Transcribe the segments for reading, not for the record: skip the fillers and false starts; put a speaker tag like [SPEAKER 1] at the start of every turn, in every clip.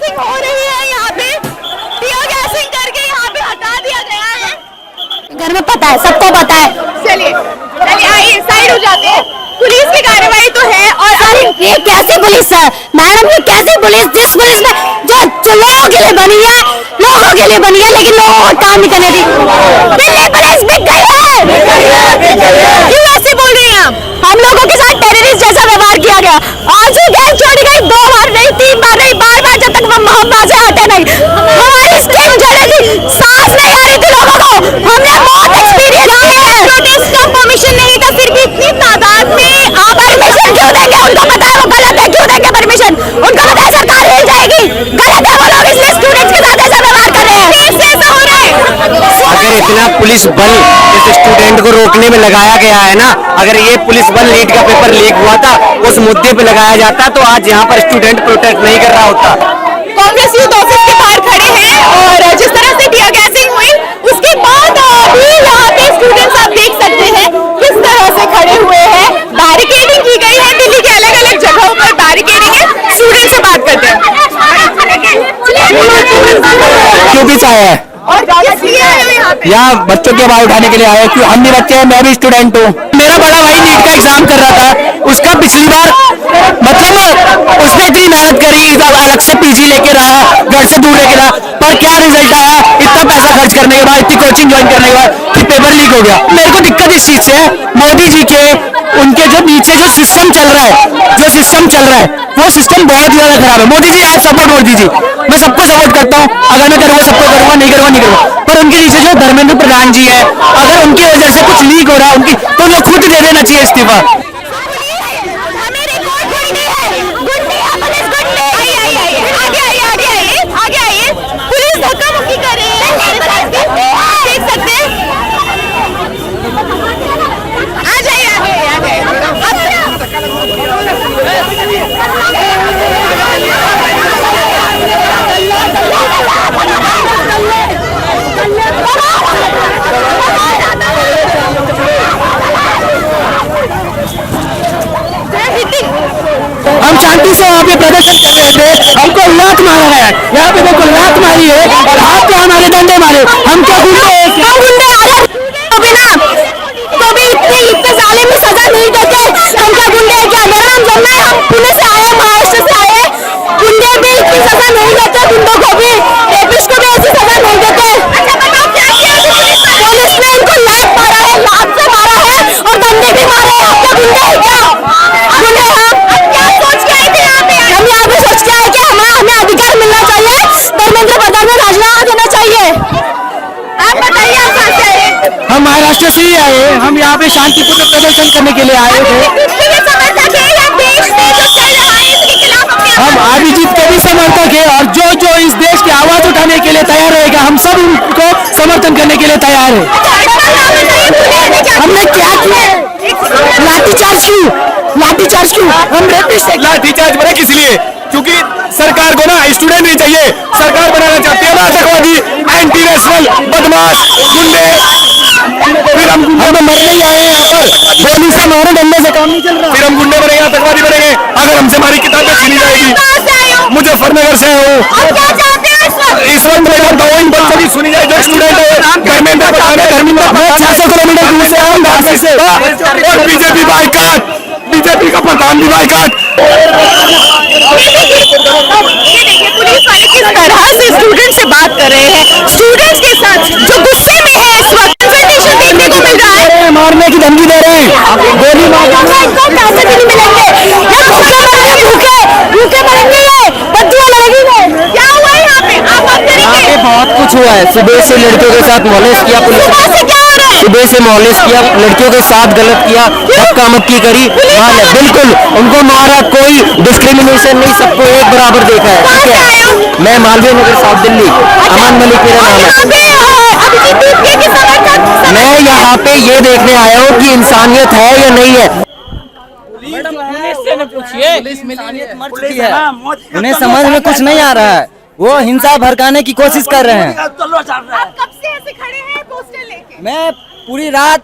[SPEAKER 1] Guessing हो रही है यहाँ पे, टीयर गैसिंग करके यहाँ पे हटा दिया गया है। घर में पता है, सबको पता है। चलिए चलिए आइए साइड हो जाते हैं। पुलिस की कार्रवाई तो है। और
[SPEAKER 2] ये कैसी पुलिस है मैडम, ये कैसी पुलिस, जिस पुलिस में जो लोगों के लिए बनी है, लोगों के लिए बनी है, लेकिन लोगों को काम नहीं करने दी। दिल्ली पुलिस बिक गई है।
[SPEAKER 1] क्यों ऐसे बोल रही हैं आप?
[SPEAKER 2] हम लोगों के साथ टेररिस्ट जैसा व्यवहार किया गया। आज भी गैस छोड़ी गई, 2 बार नहीं, 3 बार नहीं, बार-बार, जब तक हम वहाँ से हटे नहीं। हमारी स्किन जलेगी, सांस नहीं आ रही थी लोगों को। हमने बहुत एक्सपीरियंस किया है।
[SPEAKER 1] प्रोटेस्ट का परमिशन नहीं था, फिर भी इतनी तादाद में
[SPEAKER 2] आप परमिशन क्यों देंगे? उनको पता है वो गलत है, क्यों देंगे परमिशन? उनको पता है सरकार हिल जाएगी। गलत है वो लोग, इसलिए स्टूडेंट्स के साथ ऐसा व्यवहार कर रहे हैं।
[SPEAKER 1] कैसे ऐसा हो रहा है?
[SPEAKER 3] अगर इतना पुलिस बल इस स्टूडेंट को रोकने में लगाया गया है ना, अगर ये पुलिस बल नीट का पेपर लीक हुआ था उस मुद्दे पे लगाया जाता तो आज यहाँ पर स्टूडेंट प्रोटेस्ट नहीं कर रहा होता।
[SPEAKER 1] कांग्रेस यूथ ऑफिस के बाहर खड़े हैं और जिस तरह से टीयर गैसिंग हुई उसके बाद भी यहाँ पे स्टूडेंट्स आप देख सकते हैं किस तरह से खड़े हुए हैं। बैरिकेडिंग की गई है, दिल्ली के अलग अलग जगहों पर बैरिकेडिंग है। स्टूडेंट से बात करते हैं।
[SPEAKER 3] क्यों भी आया है
[SPEAKER 1] और किस लिए आए हो यहाँ पे?
[SPEAKER 3] यहाँ बच्चों की आवाज उठाने के लिए आया, क्यों हम भी बच्चे हैं, मैं भी स्टूडेंट हूँ। मेरा बड़ा भाई नीट का एग्जाम कर रहा था, उसका पिछली बार मतलब उसने इतनी मेहनत करी, अलग से पीजी लेके रहा, घर से दूर लेके रहा, पर क्या रिजल्ट आया? इतना पैसा खर्च करने के बाद, इतनी कोचिंग ज्वाइन करने के बाद कि पेपर लीक हो गया। मेरे को दिक्कत इस चीज से है, मोदी जी के उनके जो नीचे जो सिस्टम चल रहा है वो सिस्टम बहुत ज्यादा खराब है। मोदी जी आई सपोर्ट मोदी जी, मैं सबको सपोर्ट करता हूँ, अगर मैं करूँगा सबको करूँगा, नहीं करूँगा। पर उनके नीचे जो धर्मेंद्र प्रधान जी है, अगर उनकी वजह से कुछ लीक हो रहा है उनकी, तो उन्हें खुद दे देना चाहिए इस्तीफा।
[SPEAKER 1] पुलिस धक्का मुक्की कर रही है, देख सकते हैं। आ जाइए आ जाइए।
[SPEAKER 3] हम शांति से वहाँ पे प्रदर्शन कर रहे थे, हमको लात मारा है, यहाँ पे देखो लात मारी है और हाथ पे हमारे डंडे मारे। हम क्या गुंडे हैं? क्या गुंडे
[SPEAKER 2] तो भी इतने साले में सजा नहीं देते। हम क्या गुंडे हैं क्या? मेरा नाम जमुना है, हम पुणे से आए, महाराष्ट्र से आए। गुंडे भी इतनी सजा नहीं देते, गुंडों को भी, रेपिस्ट को भी ऐसी सजा नहीं देते। पुलिस ने इनको लात मारा है, लात से मारा है और डंडे भी मारे हैं। आप क्या गुंडे हैं क्या? गुंडे हम क्या सोच के आए थे यहाँ पे? हम यहाँ पे सोच के आए कि हमें अधिकार मिलना चाहिए, धर्मेंद्र प्रधान को राजीनामा देना चाहिए।
[SPEAKER 1] आप बताइए आप कहाँ से आए?
[SPEAKER 3] हम महाराष्ट्र से ही आए, हम यहाँ पे शांतिपूर्ण प्रदर्शन करने के लिए आए थे। हम अभिजीत के भी समर्थक है और जो इस देश की आवाज उठाने के लिए तैयार रहेगा, हम सब उनको समर्थन करने के लिए तैयार है। हमने क्या किया? लाठीचार्ज क्यों? हम रेपिस्ट है। लाठीचार्ज बना किस लिए? क्योंकि सरकार को ना स्टूडेंट नहीं चाहिए, सरकार बनाना चाहती है ना आतंकवादी, एंटी नेशनल, बदमाश, गुंडे। फिर हम तो मरने ही आए हैं यहाँ पर, गोली से मारे, डंडे से काम नहीं चल रहा। फिर हम गुंडे बनेंगे, आतंकवादी बनेंगे अगर हमसे हमारी किताबें छीनी जाएगी। मुजफ्फरनगर से हूँ, इस वक्त मैं चाहता हूँ इन बच्चों की सुनी जाए जो स्टूडेंट है। धर्मेंद्र प्रधान है, 600 किलोमीटर दूर से आऊँ नासिक से, और बीजेपी बाइकाट, बीजेपी का प्रधान भी बाइकाट।
[SPEAKER 1] ये देखिए पुलिस वाले किस तरह से स्टूडेंट से बात कर रहे हैं, स्टूडेंट्स के साथ जो गुस्से में है इस वक्त कंसल्टेशन देखने को मिल रहा है।
[SPEAKER 3] मारने की धमकी दे रहे हैं, गोली मारने
[SPEAKER 2] इनको पैसे भी नहीं मिलेंगे, भूखे मरेंगे, ये बच्चियां लगेंगी।
[SPEAKER 1] क्या हुआ है यहाँ पे? आप बात करेंगे।
[SPEAKER 3] बहुत कुछ हुआ है, सुबह से लड़कियों के साथ मॉलेस्ट किया पुलिस ने, सुबह से मॉलेस्ट किया, लड़कियों के साथ गलत किया, धक्का मुक्की करी, बिल्कुल उनको मारा, कोई डिस्क्रिमिनेशन नहीं, सबको एक बराबर देखा है। ठीक है, मैं मालवीय नगर साउथ दिल्ली, अमन मलिक मेरा नाम है। मैं यहाँ पे ये देखने आया हूँ कि इंसानियत है या नहीं है।
[SPEAKER 4] पुलिस से पूछिए, इंसानियत मर चुकी है, उन्हें समझ में कुछ नहीं आ रहा है, वो हिंसा भड़काने की कोशिश कर रहे हैं।
[SPEAKER 1] आप कब से ऐसे खड़े हैं पोस्टर लेके?
[SPEAKER 4] मैं पूरी रात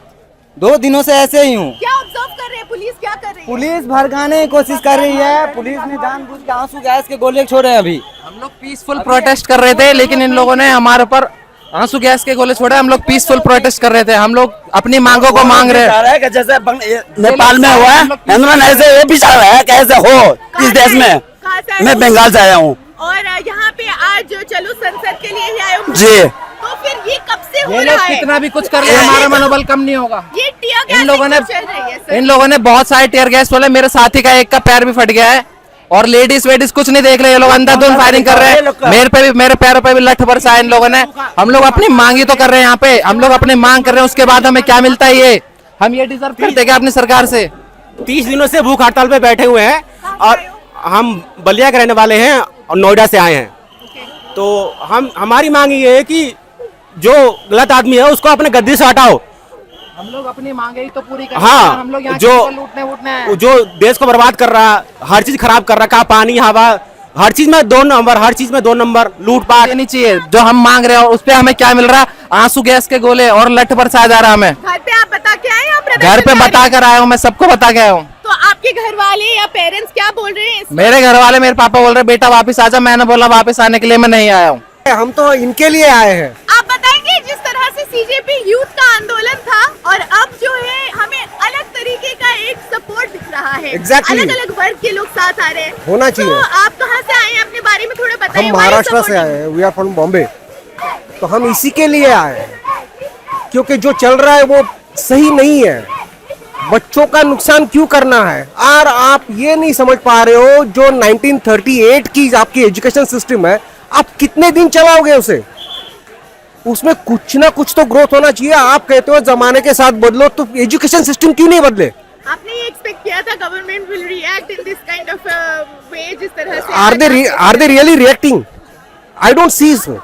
[SPEAKER 4] 2 दिनों से ऐसे ही हूँ।
[SPEAKER 1] क्या ऑब्जर्व कर रहे हैं? पुलिस क्या कर रही है?
[SPEAKER 4] पुलिस भड़काने की कोशिश कर रही है, पुलिस ने जानबूझ के आंसू गैस के गोले छोड़े हैं। अभी
[SPEAKER 5] हम लोग पीसफुल प्रोटेस्ट कर रहे थे, लेकिन इन लोगों ने हमारे ऊपर आंसू गैस के गोले छोड़े। हम लोग पीसफुल प्रोटेस्ट कर रहे थे, हम लोग अपनी मांगों को मांग रहे हैं।
[SPEAKER 3] कि जैसे नेपाल में हुआ है ऐसे ये भी चाह रहा है कैसे हो इस देश में। मैं बंगाल से आया हूँ
[SPEAKER 1] और यहाँ पे आज जो चलो संसद के लिए ही आए हो
[SPEAKER 3] जी।
[SPEAKER 1] तो फिर ये कब से हो
[SPEAKER 5] ये
[SPEAKER 1] रहा
[SPEAKER 5] लोग
[SPEAKER 1] है?
[SPEAKER 5] कितना भी कुछ कर ले, हमारा मनोबल कम नहीं होगा।
[SPEAKER 1] ये टीयर गैस
[SPEAKER 5] इन लोगों ने
[SPEAKER 1] चल रही है सर।
[SPEAKER 5] इन लोगों ने बहुत सारे टीयर गैस बोले, मेरे साथी का एक का पैर भी फट गया है और लेडीज वेडीज कुछ नहीं देख रहे, ये लोग अंधाधुंध फायरिंग कर रहे हैं। मेरे पैरों पे भी लठ बरसाया इन लोगों ने। हम लोग अपनी मांग ही तो कर रहे हैं यहाँ पे, हम लोग अपनी मांग कर रहे हैं, उसके बाद हमें क्या मिलता है ये हम ये डिजर्व करते क्या अपनी सरकार से?
[SPEAKER 6] 30 दिनों से भूख हड़ताल पे बैठे हुए हैं और हम बलिया के रहने वाले हैं और नोएडा से आए हैं। तो हमारी मांग ये है कि जो गलत आदमी है उसको अपने गद्दी से हटाओ।
[SPEAKER 5] हम लोग अपनी मांगे ही तो पूरी कर
[SPEAKER 6] हाँ,
[SPEAKER 5] हम लोग यहाँ
[SPEAKER 6] जो
[SPEAKER 5] लूटने वूटने आए हैं।
[SPEAKER 6] जो देश को बर्बाद कर रहा है, हर चीज खराब कर रहा है, पानी हवा हर चीज में 2 नंबर, हर चीज में 2 नंबर, लूटपाट।
[SPEAKER 5] नहीं चाहिए जो हम मांग रहे हैं उस पे हमें क्या मिल रहा है? आंसू गैस के गोले और लठ बरसाया जा रहा है हमें।
[SPEAKER 1] घर पे आप बता के आए हैं?
[SPEAKER 5] घर पे बता कर आया हूँ, मैं सबको बता के आया हूँ।
[SPEAKER 1] तो आपके घर वाले या पेरेंट्स क्या बोल रहे हैं?
[SPEAKER 5] मेरे घर वाले, मेरे पापा बोल रहे बेटा वापस आजा। मैंने बोला वापस आने के लिए मैं नहीं आया हूँ।
[SPEAKER 6] हम तो इनके लिए आए हैं।
[SPEAKER 1] आप बताएंगे जिस तरह से सीजेपी यूथ का आंदोलन था और अब जो है हमें अलग तरीके का एक सपोर्ट दिख रहा है।
[SPEAKER 6] Exactly.
[SPEAKER 1] अलग अलग वर्ग के लोग साथ आ रहे हैं।
[SPEAKER 6] होना चाहिए।
[SPEAKER 1] तो आप कहाँ से आए हैं? अपने बारे में थोड़ा बताइए।
[SPEAKER 6] हम महाराष्ट्र से आए हैं, वी आर फ्रॉम बॉम्बे। तो हम इसी के लिए आए हैं क्योंकि जो चल रहा है वो सही नहीं है। बच्चों का नुकसान क्यों करना है? और आप ये नहीं समझ पा रहे हो, जो 1938 की आपकी एजुकेशन सिस्टम है, आप कितने दिन चलाओगे उसे? उसमें कुछ ना कुछ तो ग्रोथ होना चाहिए। आप कहते हो जमाने के साथ बदलो, तो एजुकेशन सिस्टम क्यों नहीं बदले?
[SPEAKER 1] आपने ये एक्सपेक्ट किया था government will react in this kind of वे, जिस तरह से
[SPEAKER 6] Are they really reacting? I don't see so.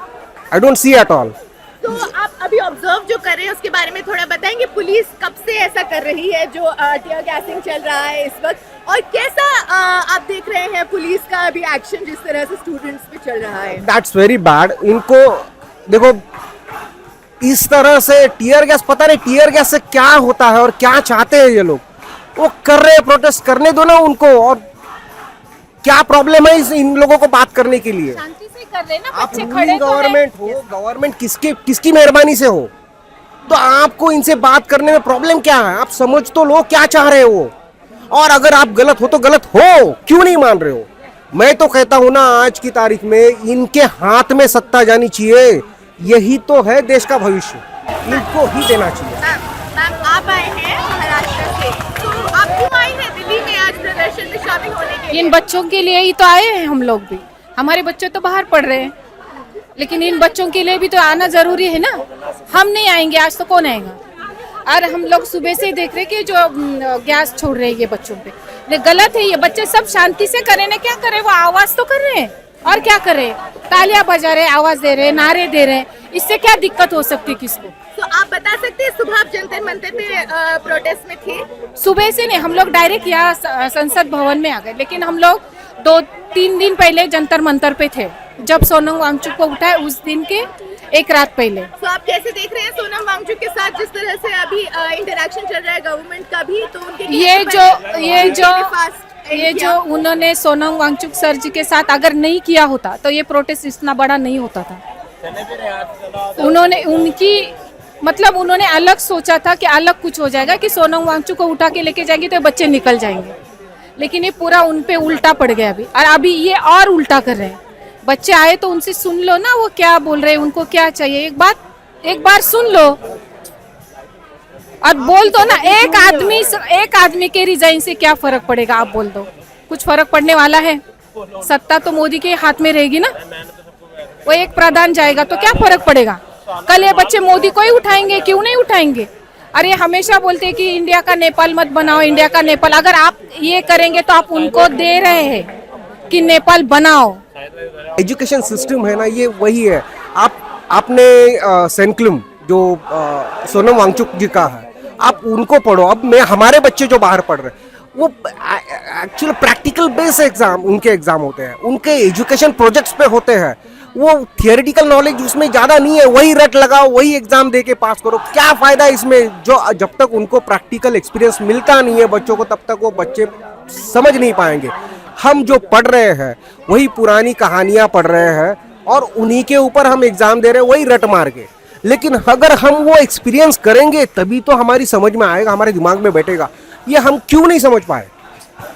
[SPEAKER 6] I don't see at all.
[SPEAKER 1] तो आप अभी ऑब्जर्व जो कर रहे हैं उसके बारे में थोड़ा बताएंगे। पुलिस कब से ऐसा कर रही है जो टीयर गैसिंग चल रहा है इस वक्त, और कैसा आप देख रहे हैं पुलिस का अभी एक्शन जिस तरह से स्टूडेंट्स पे चल रहा है?
[SPEAKER 6] That's very bad. इनको देखो इस तरह से टीयर गैस, पता नहीं टीयर गैस से क्या होता है और क्या चाहते हैं ये लोग। वो कर रहे हैं, प्रोटेस्ट करने दो ना उनको। और क्या प्रॉब्लम है इन लोगों को बात करने के लिए?
[SPEAKER 1] शांति से कर रहे हैं ना,
[SPEAKER 6] आप
[SPEAKER 1] बच्चे खड़े
[SPEAKER 6] रूलिंग
[SPEAKER 1] तो हैं।
[SPEAKER 6] गवर्नमेंट हो, गवर्नमेंट किसकी मेहरबानी से हो, तो आपको इनसे बात करने में प्रॉब्लम क्या है? आप समझ तो लो क्या चाह रहे हो। और अगर आप गलत हो तो गलत हो, क्यों नहीं मान रहे हो? मैं तो कहता हूं ना, आज की तारीख में इनके हाथ में सत्ता जानी चाहिए। यही तो है देश का भविष्य, इनको ही देना चाहिए।
[SPEAKER 1] मैम आप आए हैं महाराष्ट्र से, तो आप क्यों आई हैं दिल्ली में आज प्रदर्शन में शामिल होने के लिए?
[SPEAKER 7] इन बच्चों के लिए ही तो आए हैं हम लोग भी। हमारे बच्चे तो बाहर पढ़ रहे हैं, लेकिन इन बच्चों के लिए भी तो आना जरूरी है ना। हम नहीं आएंगे आज तो कौन आएगा? और हम लोग सुबह से ही देख रहे हैं कि जो गैस छोड़ रहे हैं ये बच्चों पे, ये गलत है। ये बच्चे सब शांति से करें ना, क्या करें? वो आवाज तो कर रहे हैं और क्या करें? तालियां बजा रहे, आवाज दे रहे, नारे दे रहे, इससे क्या दिक्कत हो सकती है किसको?
[SPEAKER 1] तो आप बता सकते हैं सुबह आप जंतर मंतर पे प्रोटेस्ट में थे?
[SPEAKER 7] सुबह से नहीं, हम लोग डायरेक्ट यहाँ संसद भवन में आ गए, लेकिन हम लोग 2-3 दिन पहले जंतर मंतर पे थे, जब सोनम वांगचुक को उठाए उस दिन के एक रात पहले।
[SPEAKER 1] तो आप कैसे देख रहे हैं सोनम वांगचुक के साथ जिस तरह से अभी इंटरेक्शन चल रहा है गवर्नमेंट का भी, तो उनके
[SPEAKER 7] ये जो उन्होंने सोनम वांगचुक सर जी के साथ अगर नहीं किया होता तो ये प्रोटेस्ट इतना बड़ा नहीं होता था। उन्होंने अलग सोचा था कि अलग कुछ हो जाएगा, कि सोनम वांगचुक को उठा के लेके जाएंगे तो बच्चे निकल जाएंगे, लेकिन ये पूरा उन पे उल्टा पड़ गया अभी। और अभी ये और उल्टा कर रहे हैं। बच्चे आए तो उनसे सुन लो ना, वो क्या बोल रहे हैं, उनको क्या चाहिए, एक बार सुन लो और बोल दो ना। एक आदमी के रिजाइन से क्या फर्क पड़ेगा? आप बोल दो, कुछ फर्क पड़ने वाला है? सत्ता तो मोदी के हाथ में रहेगी ना। वो एक प्रधान जाएगा तो क्या फर्क पड़ेगा? कल ये बच्चे मोदी को ही उठाएंगे, क्यों नहीं उठाएंगे? अरे हमेशा बोलते हैं कि इंडिया का नेपाल मत बनाओ, इंडिया का नेपाल। अगर आप ये करेंगे तो आप उनको दे रहे हैं कि नेपाल बनाओ।
[SPEAKER 6] एजुकेशन सिस्टम है ना, ये वही है। आपने सेंक्लुम जो सोनम वांगचुक जी का है, आप उनको पढ़ो। अब हमारे बच्चे जो बाहर पढ़ रहे हैं, वो एक्चुअली प्रैक्टिकल बेस एग्जाम उनके एग्जाम होते हैं, उनके एजुकेशन प्रोजेक्ट्स पे होते हैं। वो थियोरेटिकल नॉलेज उसमें ज़्यादा नहीं है, वही रट लगाओ, वही एग्जाम दे के पास करो। क्या फ़ायदा इसमें? जो जब तक उनको प्रैक्टिकल एक्सपीरियंस मिलता नहीं है बच्चों को, तब तक वो बच्चे समझ नहीं पाएंगे। हम जो पढ़ रहे हैं वही पुरानी कहानियां पढ़ रहे हैं और उन्हीं के ऊपर हम एग्जाम दे रहे हैं, वही रट मार के। लेकिन अगर हम वो एक्सपीरियंस करेंगे तभी तो हमारी समझ में आएगा, हमारे दिमाग में बैठेगा। ये हम क्यों नहीं समझ पाए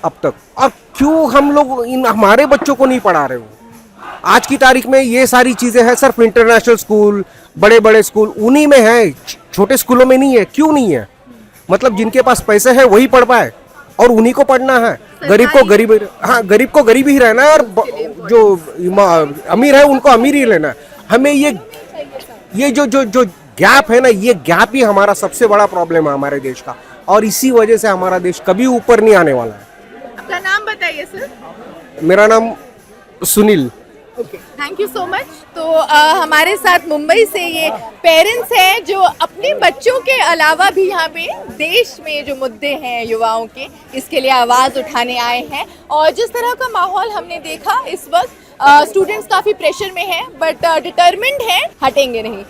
[SPEAKER 6] अब तक, और क्यों हम लोग हमारे बच्चों को नहीं पढ़ा रहे हो। आज की तारीख में ये सारी चीजें हैं सिर्फ इंटरनेशनल स्कूल, बड़े बड़े स्कूल उन्हीं में है, छोटे स्कूलों में नहीं है। क्यों नहीं है? मतलब जिनके पास पैसे है वही पढ़ पाए और उन्हीं को पढ़ना है। गरीब को गरीब, हाँ गरीब को गरीब ही रहना है और जो अमीर है उनको अमीर ही रहना है। हमें ये जो गैप है ना, ये गैप ही हमारा सबसे बड़ा प्रॉब्लम है हमारे देश का, और इसी वजह से हमारा देश कभी ऊपर नहीं आने वाला है।
[SPEAKER 1] अपना नाम बताइए सर।
[SPEAKER 6] मेरा नाम Sunil.
[SPEAKER 1] Thank you so much. तो हमारे साथ मुंबई से ये पेरेंट्स हैं जो अपने बच्चों के अलावा भी यहाँ पे देश में जो मुद्दे हैं युवाओं के, इसके लिए आवाज़ उठाने आए हैं। और जिस तरह का माहौल हमने देखा इस वक्त, स्टूडेंट्स काफ़ी प्रेशर में हैं बट डिटर्मिन्ड हैं, हटेंगे नहीं।